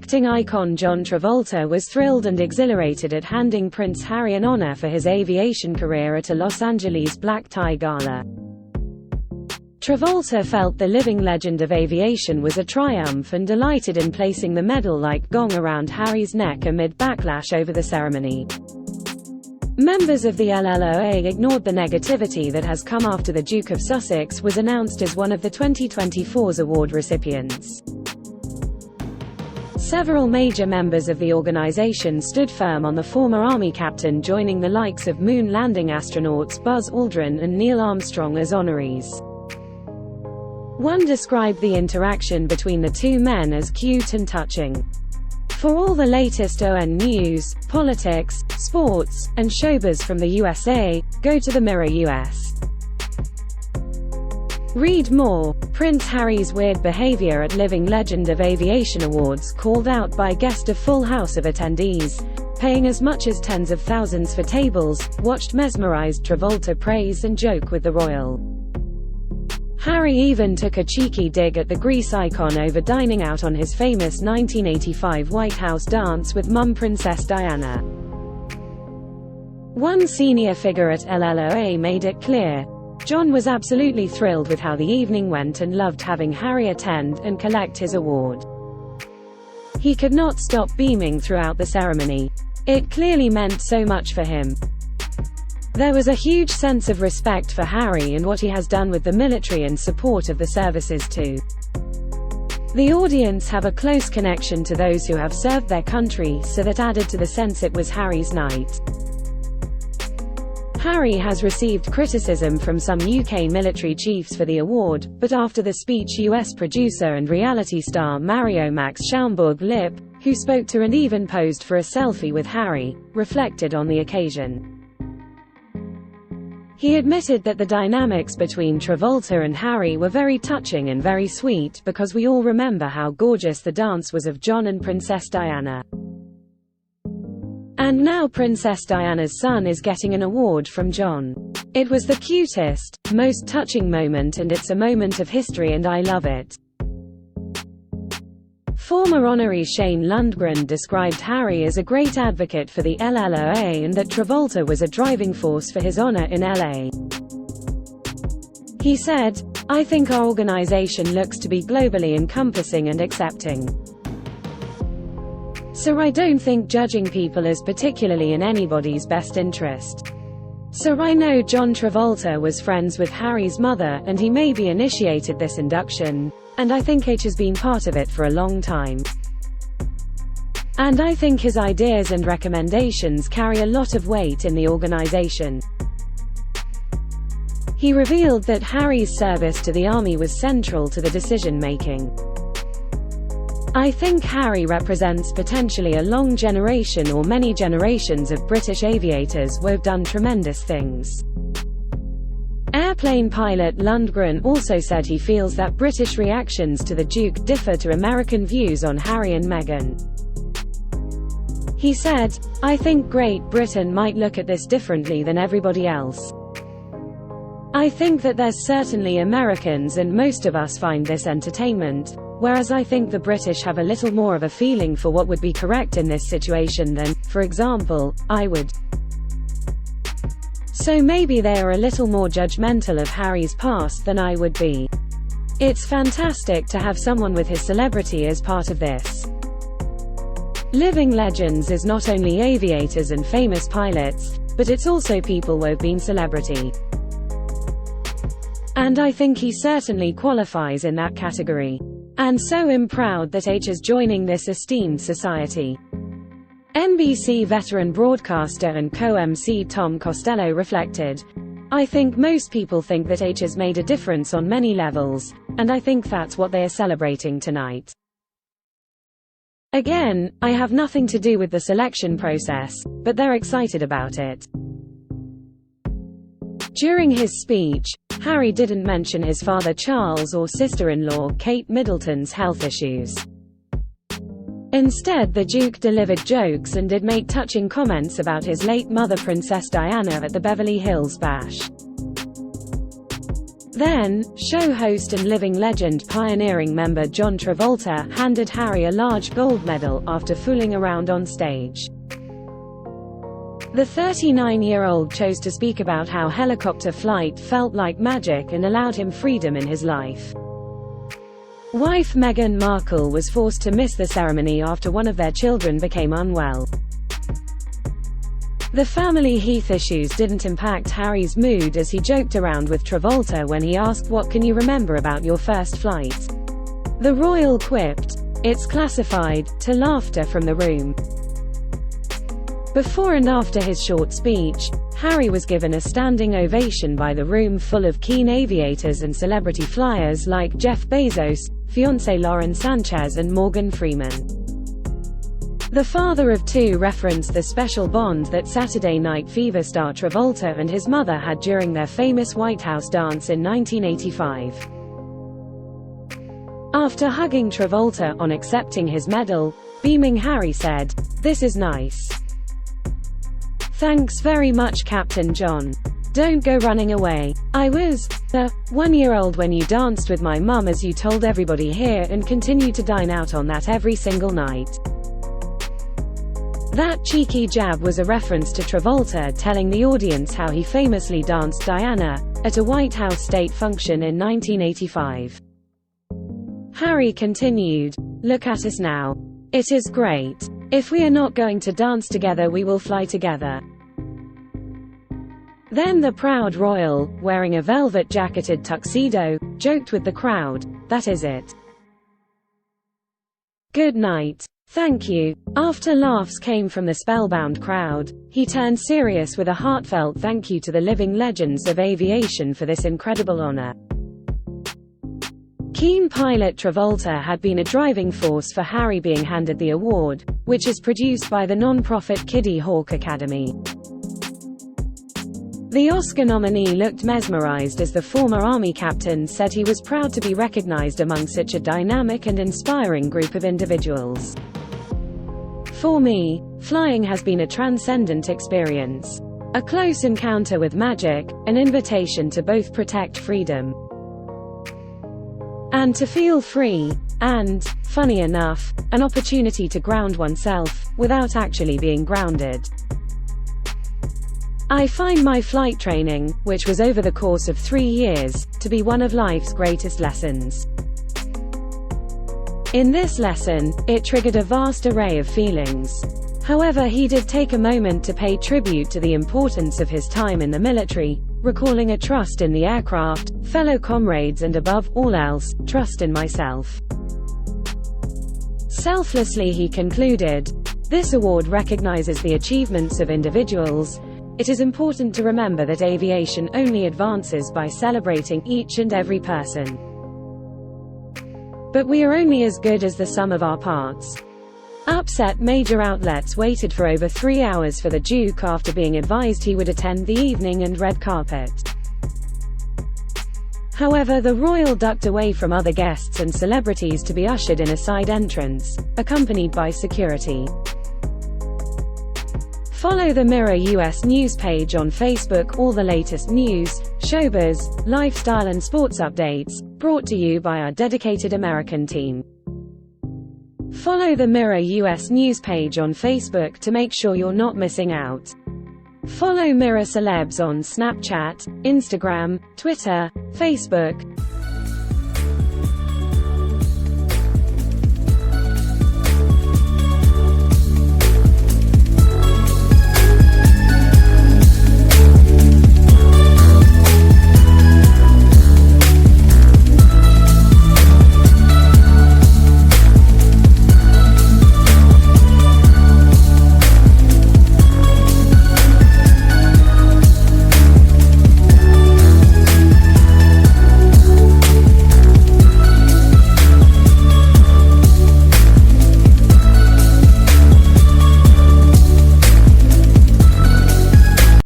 Acting icon John Travolta was thrilled and exhilarated at handing Prince Harry an honor for his aviation career at a Los Angeles black tie gala. Travolta felt the Living Legend of Aviation was a triumph and delighted in placing the medal-like gong around Harry's neck amid backlash over the ceremony. Members of the LLOA ignored the negativity that has come after the Duke of Sussex was announced as one of the 2024's award recipients. Several major members of the organization stood firm on the former Army captain joining the likes of moon landing astronauts Buzz Aldrin and Neil Armstrong as honorees. One described the interaction between the two men as cute and touching. For all the latest ON news, politics, sports, and showbiz from the USA, go to the Mirror US. Read more. Prince Harry's weird behavior at Living Legend of Aviation Awards called out by guest of full house of attendees, paying as much as tens of thousands for tables, watched mesmerized Travolta praise and joke with the royal. Harry even took a cheeky dig at the Greece icon over dining out on his famous 1985 White House dance with mum Princess Diana. One senior figure at LLOA made it clear, John was absolutely thrilled with how the evening went and loved having Harry attend and collect his award. He could not stop beaming throughout the ceremony. It clearly meant so much for him. There was a huge sense of respect for Harry and what he has done with the military and support of the services too. The audience have a close connection to those who have served their country, so that added to the sense it was Harry's night. Harry has received criticism from some UK military chiefs for the award, but after the speech US producer and reality star Mario Max Schaumburg-Lippe, who spoke to and even posed for a selfie with Harry, reflected on the occasion. He admitted that the dynamics between Travolta and Harry were very touching and very sweet because we all remember how gorgeous the dance was of John and Princess Diana. And now Princess Diana's son is getting an award from John. It was the cutest, most touching moment and it's a moment of history and I love it. Former honoree Shane Lundgren described Harry as a great advocate for the LLOA and that Travolta was a driving force for his honor in LA. He said, "I think our organization looks to be globally encompassing and accepting. So I don't think judging people is particularly in anybody's best interest. So I know John Travolta was friends with Harry's mother and he maybe initiated this induction, and I think H has been part of it for a long time. And I think his ideas and recommendations carry a lot of weight in the organization." He revealed that Harry's service to the army was central to the decision-making. "I think Harry represents potentially a long generation or many generations of British aviators who have done tremendous things." Airplane pilot Lundgren also said he feels that British reactions to the Duke differ to American views on Harry and Meghan. He said, "I think Great Britain might look at this differently than everybody else. I think that there's certainly Americans and most of us find this entertainment, whereas I think the British have a little more of a feeling for what would be correct in this situation than, for example, I would. So maybe they are a little more judgmental of Harry's past than I would be. It's fantastic to have someone with his celebrity as part of this. Living Legends is not only aviators and famous pilots, but it's also people who've been celebrity. And I think he certainly qualifies in that category. And so I'm proud that H is joining this esteemed society." NBC veteran broadcaster and co-MC Tom Costello reflected, "I think most people think that H has made a difference on many levels, and I think that's what they are celebrating tonight. Again, I have nothing to do with the selection process, but they're excited about it." During his speech, Harry didn't mention his father Charles or sister-in-law Kate Middleton's health issues. Instead, the Duke delivered jokes and did make touching comments about his late mother Princess Diana at the Beverly Hills Bash. Then, show host and Living Legend pioneering member John Travolta handed Harry a large gold medal after fooling around on stage. The 39-year-old chose to speak about how helicopter flight felt like magic and allowed him freedom in his life. Wife Meghan Markle was forced to miss the ceremony after one of their children became unwell. The family Heath issues didn't impact Harry's mood as he joked around with Travolta when he asked, "What can you remember about your first flight?" The royal quipped, "It's classified," to laughter from the room. Before and after his short speech, Harry was given a standing ovation by the room full of keen aviators and celebrity flyers like Jeff Bezos, fiancée Lauren Sanchez and Morgan Freeman. The father of two referenced the special bond that Saturday Night Fever star Travolta and his mother had during their famous White House dance in 1985. After hugging Travolta on accepting his medal, beaming Harry said, "This is nice. Thanks very much, Captain John. Don't go running away. I was the 1-year-old when you danced with my mum as you told everybody here and continue to dine out on that every single night." That cheeky jab was a reference to Travolta telling the audience how he famously danced Diana at a White House state function in 1985. Harry continued, "Look at us now. It is great. If we are not going to dance together, we will fly together." Then the proud royal, wearing a velvet jacketed tuxedo, joked with the crowd, "That is it. Good night. Thank you." After laughs came from the spellbound crowd, he turned serious with a heartfelt thank you to the living legends of aviation for this incredible honor. Keen pilot Travolta had been a driving force for Harry being handed the award, which is produced by the non-profit Kiddie Hawk Academy. The Oscar nominee looked mesmerized as the former Army captain said he was proud to be recognized among such a dynamic and inspiring group of individuals. "For me, flying has been a transcendent experience. A close encounter with magic, an invitation to both protect freedom and to feel free, and, funny enough, an opportunity to ground oneself, without actually being grounded. I find my flight training, which was over the course of 3 years, to be one of life's greatest lessons. In this lesson, it triggered a vast array of feelings. However, he did take a moment to pay tribute to the importance of his time in the military, recalling a trust in the aircraft, fellow comrades and above all else, trust in myself. Selflessly he concluded, "This award recognizes the achievements of individuals. It is important to remember that aviation only advances by celebrating each and every person. But we are only as good as the sum of our parts." Upset major outlets waited for over 3 hours for the Duke after being advised he would attend the evening and red carpet. However, the royal ducked away from other guests and celebrities to be ushered in a side entrance, accompanied by security. Follow the Mirror US news page on Facebook. All the latest news, showbiz, lifestyle and sports updates, brought to you by our dedicated American team. Follow the Mirror US news page on Facebook to make sure you're not missing out. Follow Mirror Celebs on Snapchat, Instagram, Twitter, Facebook,